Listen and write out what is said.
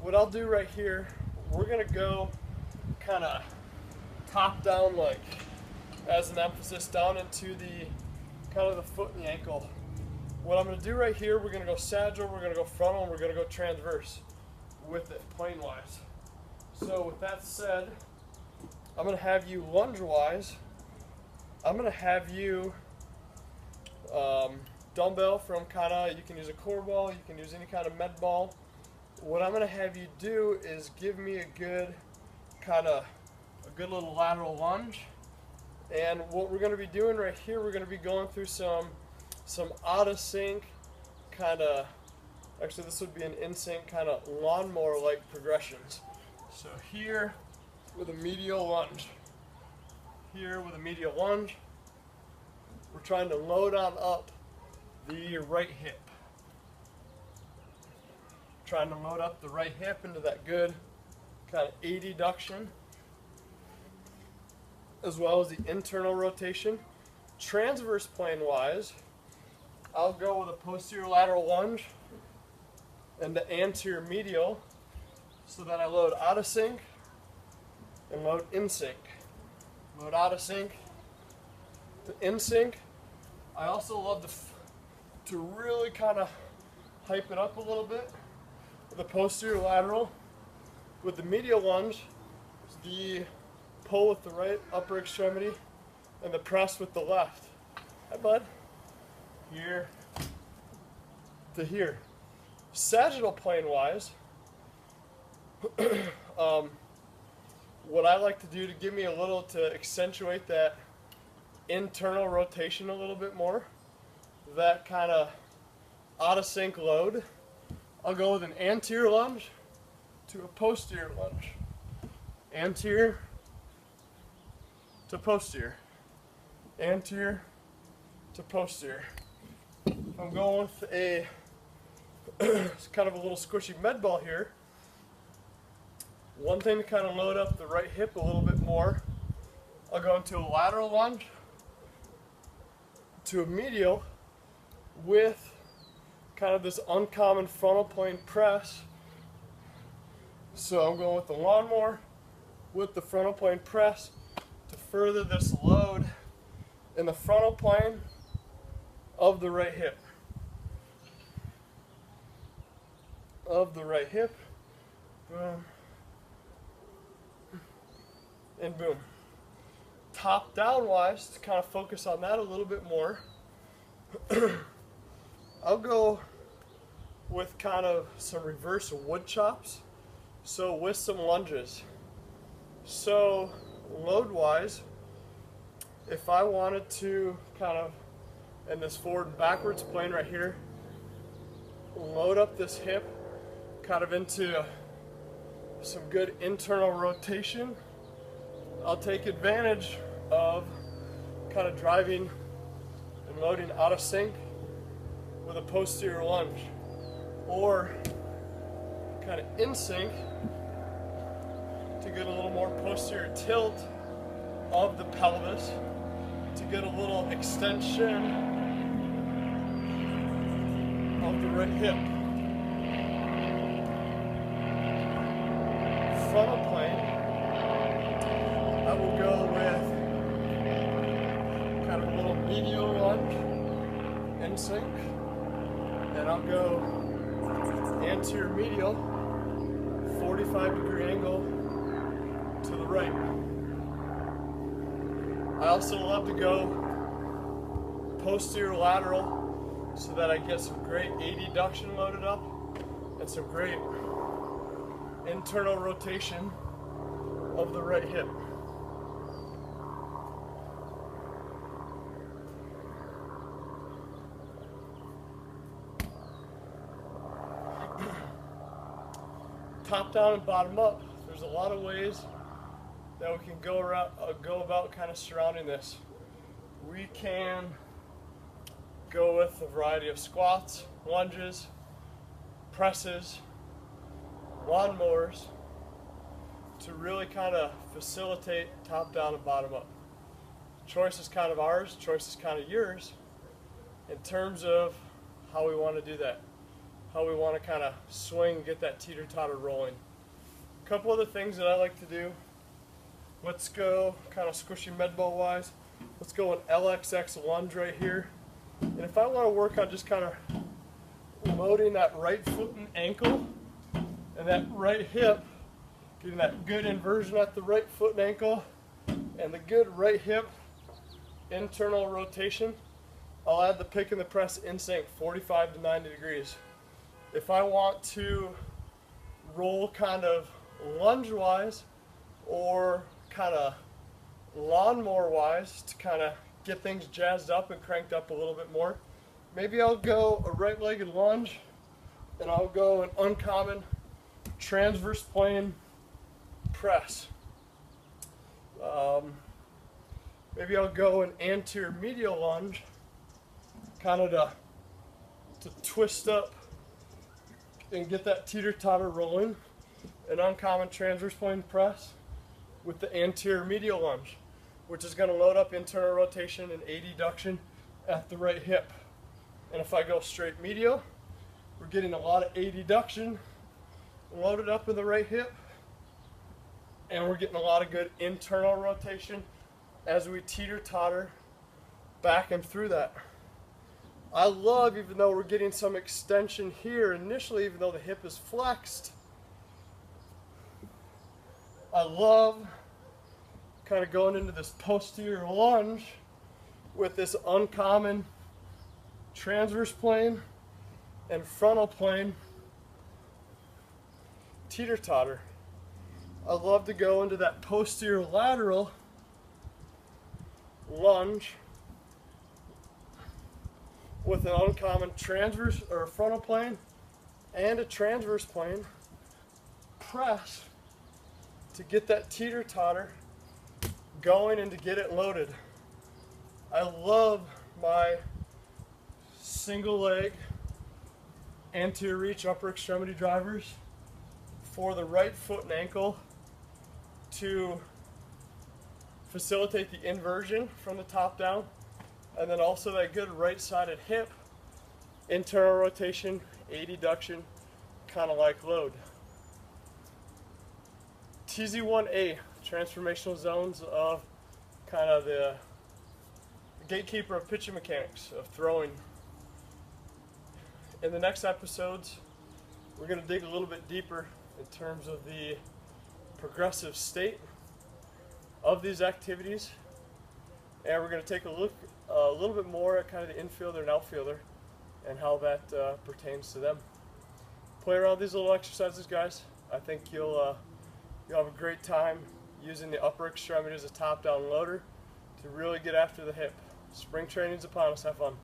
what I'll do right here, we're gonna go kind of top down, like as an emphasis down into the kind of the foot and the ankle. What I'm gonna do right here, we're gonna go sagittal, we're gonna go frontal, and we're gonna go transverse with it plane wise. So with that said, I'm gonna have you lunge wise. I'm gonna have you dumbbell from kind of, you can use a core ball, you can use any kind of med ball. What I'm gonna have you do is give me a good little lateral lunge. And what we're gonna be doing right here, we're gonna be going through some out of sync actually this would be an in sync kind of lawnmower like progressions. So here with a medial lunge, here with a medial lunge, we're trying to load on up the right hip. Trying to load up the right hip into that good kind of adduction, as well as the internal rotation. Transverse plane wise, I'll go with a posterior lateral lunge and the anterior medial so that I load out of sync and load in sync. Load out of sync to in sync. I also love to really kind of hype it up a little bit with the posterior lateral. With the medial lunge, the pull with the right upper extremity and the press with the left. Hi, bud. Here to here. Sagittal plane wise, what I like to do to give me a little, to accentuate that internal rotation a little bit more, that kind of out of sync load, I'll go with an anterior lunge to a posterior lunge. Anterior to posterior. Anterior to posterior. I'm going with a it's kind of a little squishy med ball here. One thing to kind of load up the right hip a little bit more, I'll go into a lateral lunge to a medial with kind of this uncommon frontal plane press. So I'm going with the lawnmower with the frontal plane press to further this load in the frontal plane of the right hip. Of the right hip. Boom. And boom. Top down wise, to kind of focus on that a little bit more, I'll go with kind of some reverse wood chops. So with some lunges. So load wise, if I wanted to kind of, in this forward and backwards plane right here, load up this hip kind of into some good internal rotation, I'll take advantage of kind of driving and loading out of sync with a posterior lunge, or kind of in sync to get a little more posterior tilt of the pelvis, to get a little extension of the right hip. Frontal plane, I will go with kind of a little medial lunge in sync, and I'll go anterior medial, 45-degree angle to the right. I also love to go posterior lateral so that I get some great adduction loaded up and some great internal rotation of the right hip. Top down and bottom up. There's a lot of ways that we can go about kind of surrounding this. We can go with a variety of squats, lunges, presses, lawnmowers to really kind of facilitate top down and bottom up. Choice is kind of ours, choice is kind of yours in terms of how we want to do that. how we want to kind of swing and get that teeter-totter rolling. A couple other things that I like to do. Let's go kind of squishy med ball wise. Let's go an LXX lunge right here. And if I want to work on just kind of loading that right foot and ankle and that right hip, getting that good inversion at the right foot and ankle and the good right hip internal rotation, I'll add the pick and the press in sync, 45 to 90 degrees. If I want to roll kind of lunge wise or kind of lawnmower wise to kind of get things jazzed up and cranked up a little bit more, maybe I'll go a right-legged lunge and I'll go an uncommon transverse plane press. Maybe I'll go an anterior medial lunge, kind of to twist up and get that teeter-totter rolling. An uncommon transverse plane press with the anterior medial lunge, which is going to load up internal rotation and adduction at the right hip. And if I go straight medial, we're getting a lot of adduction loaded up in the right hip, and we're getting a lot of good internal rotation as we teeter-totter back and through that. I love, even though we're getting some extension here initially, even though the hip is flexed, I love kind of going into this posterior lunge with this uncommon transverse plane and frontal plane teeter-totter. I love to go into that posterior lateral lunge with an uncommon transverse or frontal plane and a transverse plane press to get that teeter-totter going and to get it loaded. I love my single leg anterior reach upper extremity drivers for the right foot and ankle to facilitate the inversion from the top down, and then also that good right-sided hip internal rotation, adduction, kind of like load. TZ1A, transformational zones of kind of the gatekeeper of pitching mechanics, of throwing. In the next episodes, we're going to dig a little bit deeper in terms of the progressive state of these activities, and we're going to take a look a little bit more at kind of the infielder and outfielder and how that pertains to them. Play around with these little exercises, guys. I think you'll have a great time using the upper extremity as a top-down loader to really get after the hip. Spring training's upon us. Have fun.